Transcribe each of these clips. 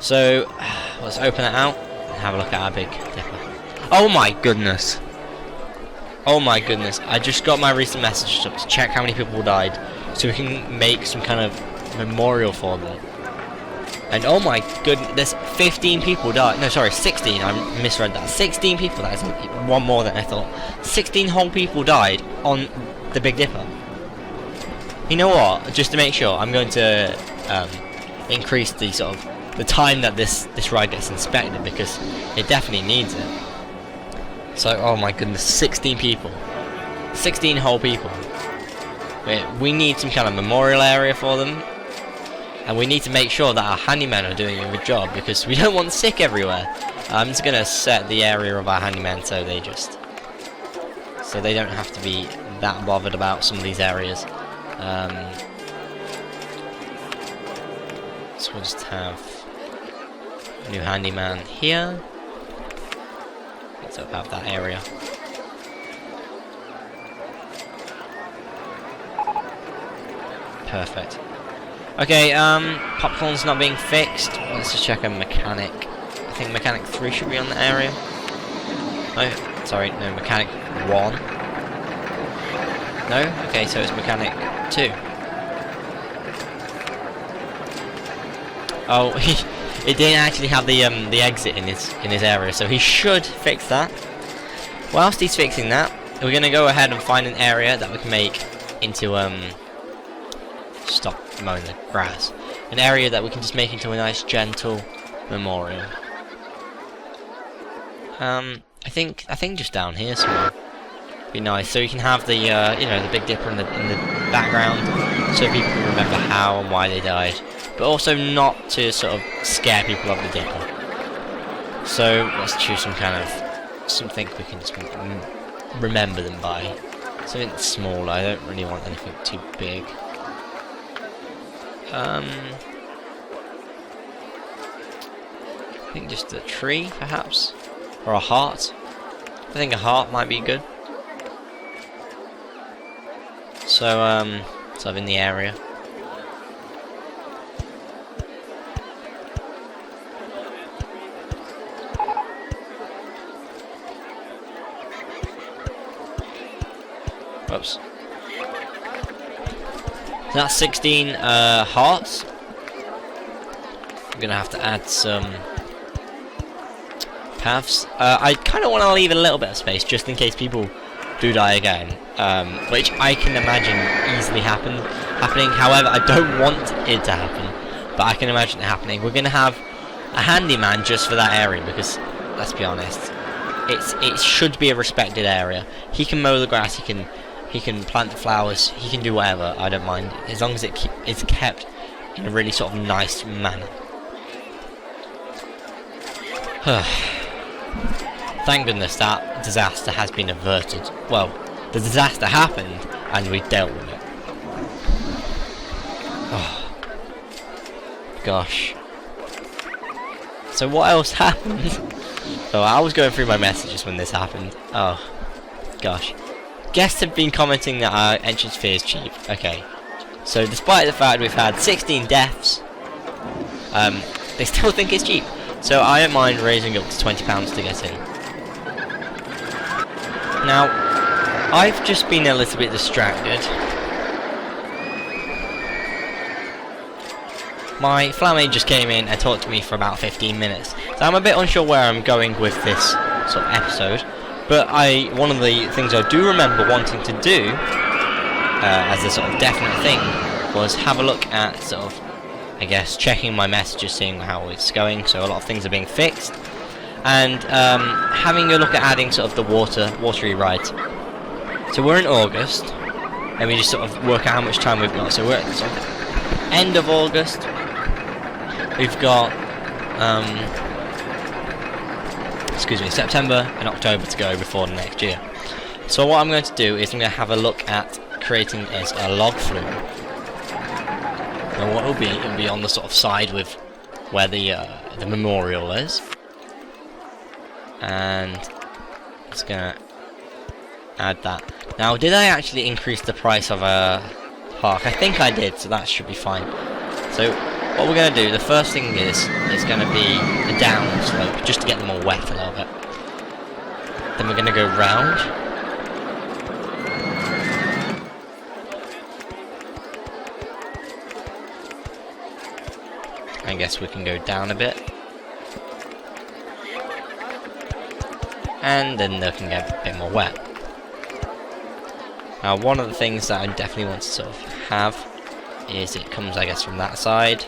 So let's open it out and have a look at our Big Dipper. Oh my goodness! Oh my goodness! I just got my recent messages up to check how many people died, so we can make some kind of memorial for them. And oh my goodness, there's 15 people died. No, sorry, 16. I misread that. 16 people. That is one more than I thought. 16 whole people died on the Big Dipper. You know what? Just to make sure, I'm going to increase the sort of the time that this ride gets inspected, because it definitely needs it. So, oh my goodness, 16 people. 16 whole people. We need some kind of memorial area for them. And we need to make sure that our handymen are doing a good job, because we don't want sick everywhere. I'm just going to set the area of our handymen so they don't have to be that bothered about some of these areas. So we'll just have a new handyman here. Let's about that area. Perfect. Okay, popcorn's not being fixed. Let's just check a mechanic. I think mechanic 3 should be on the area. No, sorry, no, mechanic 1. No? Okay, so it's mechanic 2. Oh, it didn't actually have the exit in his area, so he should fix that. Whilst he's fixing that, we're gonna go ahead and find an area that we can make into stop mowing the grass. An area that we can just make into a nice gentle memorial. I think just down here somewhere. Be nice, so you can have the you know, the Big Dipper in the background, so people can remember how and why they died, but also not to sort of scare people of the Dipper. So let's choose some kind of something we can just remember them by. Something small. I don't really want anything too big. I think just a tree, perhaps, or a heart. I think a heart might be good. So, sort of in the area. Oops. So that's 16 hearts. I'm gonna have to add some paths. I kind of want to leave a little bit of space just in case people do die again, which I can imagine easily happening. However, I don't want it to happen, but I can imagine it happening. We're gonna have a handyman just for that area, because let's be honest, it should be a respected area. He can mow the grass, he can plant the flowers, he can do whatever. I don't mind, as long as it's kept in a really sort of nice manner. Thank goodness that disaster has been averted. Well, the disaster happened and we dealt with it. Oh, gosh. So what else happened? So I was going through my messages when this happened. Oh, gosh. Guests have been commenting that our entrance fee is cheap. Okay. So despite the fact we've had 16 deaths, they still think it's cheap. So I don't mind raising up to £20 to get in. Now, I've just been a little bit distracted. My flatmate just came in and talked to me for about 15 minutes. So I'm a bit unsure where I'm going with this sort of episode. But one of the things I do remember wanting to do, as a sort of definite thing, was have a look at sort of, I guess, checking my messages, seeing how it's going. So a lot of things are being fixed. And having a look at adding sort of the watery rides. So we're in August, and we just sort of work out how much time we've got. So we're at sort of end of August. We've got September and October to go before the next year. So what I'm going to do is I'm going to have a look at creating as a log flume. And what it'll be on the sort of side with where the memorial is. And it's gonna add that. Now, did I actually increase the price of a park? I think I did, so that should be fine. So what we're going to do, the first thing is going to be a down slope, just to get them all wet a little bit. Then we're going to go round. I guess we can go down a bit. And then they can get a bit more wet. Now, one of the things that I definitely want to sort of have is it comes, I guess, from that side,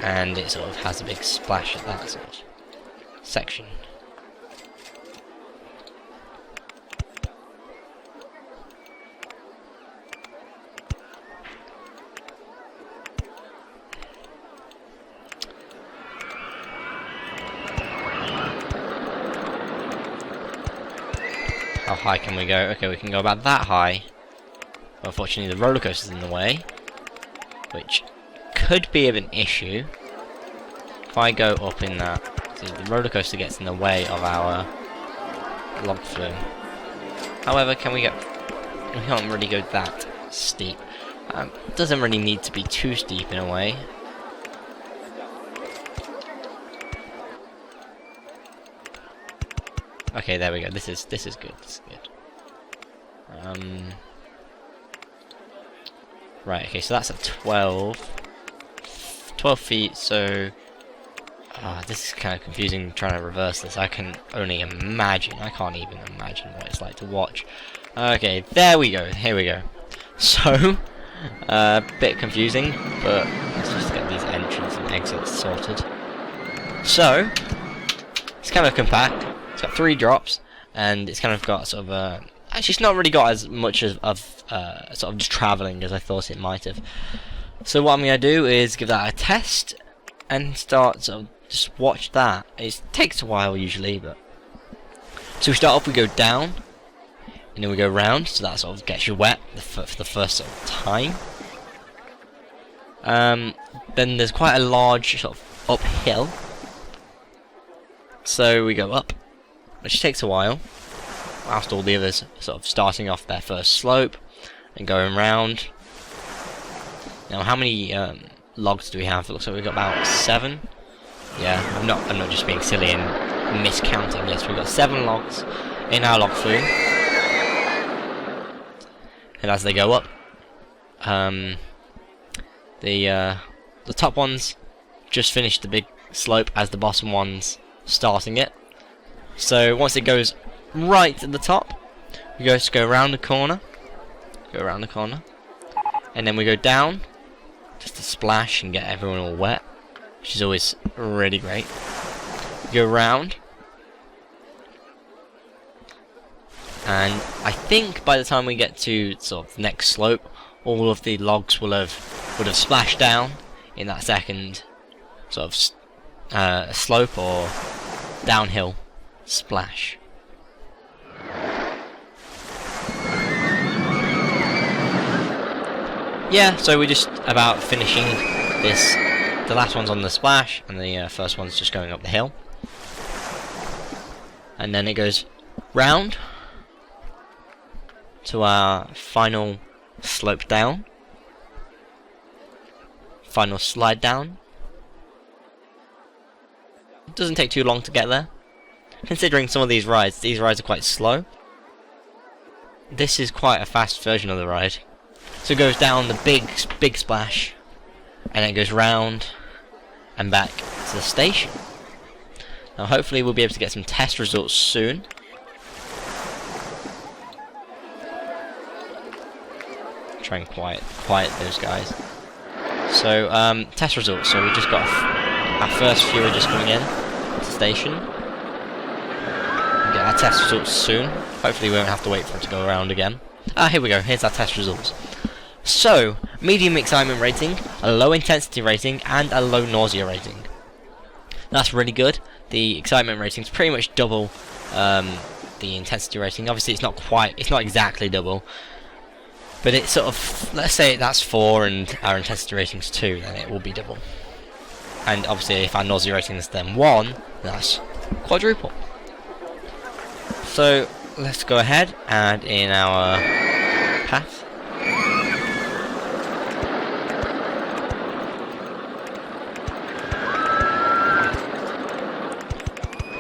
and it sort of has a big splash at that sort of section. How high can we go? Okay, we can go about that high. Unfortunately, the roller coaster's in the way, which could be of an issue. If I go up in that, so the roller coaster gets in the way of our log flume. However, can we go? We can't really go that steep. It doesn't really need to be too steep in a way. Okay, there we go. This is good. This is good. Right. Okay, so that's at 12 feet. So, this is kind of confusing. Trying to reverse this, I can only imagine. I can't even imagine what it's like to watch. Okay, there we go. Here we go. So, a bit confusing, but let's just get these entrance and exits sorted. So, it's kind of compact. It's got 3 drops, and it's kind of got sort of a... Actually, it's not really got as much of sort of just travelling as I thought it might have. So what I'm going to do is give that a test, and start sort of just watch that. It takes a while usually, but... So we start off, we go down, and then we go round, so that sort of gets you wet for the first sort of time. Then there's quite a large sort of uphill. So we go up, which takes a while, whilst all the others sort of starting off their first slope and going round. Now, how many logs do we have? It looks like we've got about 7. Yeah, I'm not just being silly and miscounting. Yes, we've got 7 logs in our log flume. And as they go up, the top ones just finished the big slope as the bottom ones starting it. So once it goes right at the top, we just go around the corner, and then we go down just to splash and get everyone all wet, which is always really great. We go around, and I think by the time we get to sort of the next slope, all of the logs would have splashed down in that second sort of slope or downhill splash. Yeah, so we're just about finishing this. The last one's on the splash, and the first one's just going up the hill. And then it goes round to our final slope down. Final slide down. It doesn't take too long to get there. Considering some of these rides are quite slow. This is quite a fast version of the ride. So it goes down the big splash, and then it goes round and back to the station. Now hopefully we'll be able to get some test results soon. Try and quiet those guys. So test results. So we just got our first viewer just coming in to the station. We'll get our test results soon. Hopefully we won't have to wait for it to go around again. Here we go. Here's our test results. So, medium excitement rating, a low intensity rating, and a low nausea rating. That's really good. The excitement rating is pretty much double the intensity rating. Obviously, it's not exactly double, but it's sort of, let's say that's 4 and our intensity rating's 2, then it will be double. And obviously, if our nausea rating is then 1, that's quadruple. So, let's go ahead and in our path.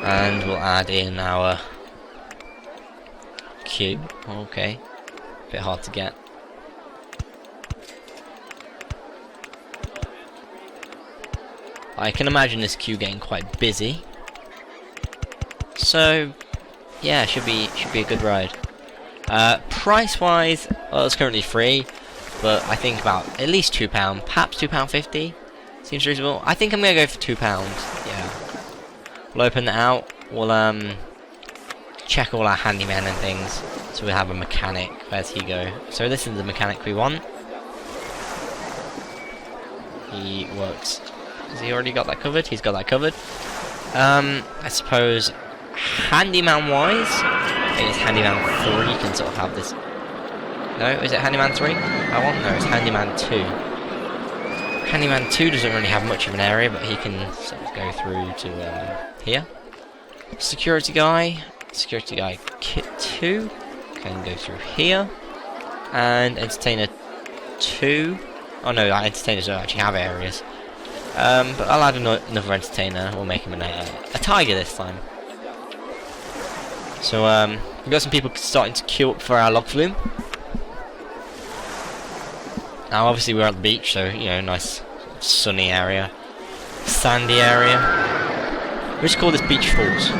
And we'll add in our queue. Okay. Bit hard to get. I can imagine this queue getting quite busy. So yeah, should be a good ride. Price wise, well, it's currently free, but I think about at least £2, perhaps £2.50 seems reasonable. I think I'm gonna go for £2. Yeah. We'll open it out. We'll check all our handyman and things. So we have a mechanic. Where's he go? So this is the mechanic we want. He works. Has he already got that covered? He's got that covered. I suppose handyman wise, I think it's handyman 3 can sort of have this. No, is it handyman 3? No, it's handyman 2. Handyman 2 doesn't really have much of an area, but he can sort of go through to here. Security guy kit 2 can go through here, and entertainer 2. Oh no, our entertainers don't actually have areas. But I'll add another entertainer. We'll make him a tiger this time. So we've got some people starting to queue up for our log flume. Now obviously we're at the beach, so you know, nice sunny area, sandy area. We just call this Beach Falls.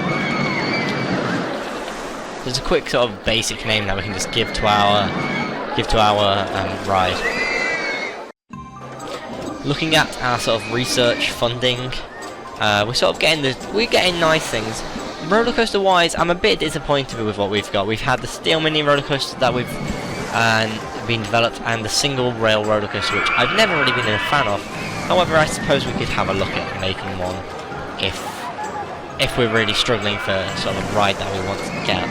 There's a quick sort of basic name that we can just give to our ride. Looking at our sort of research funding, we're sort of getting nice things. Roller coaster wise, I'm a bit disappointed with what we've got. We've had the steel mini roller coaster that we've been developed, and the single rail roller coaster, which I've never really been a fan of. However, I suppose we could have a look at making one if we're really struggling for sort of a ride that we want to get.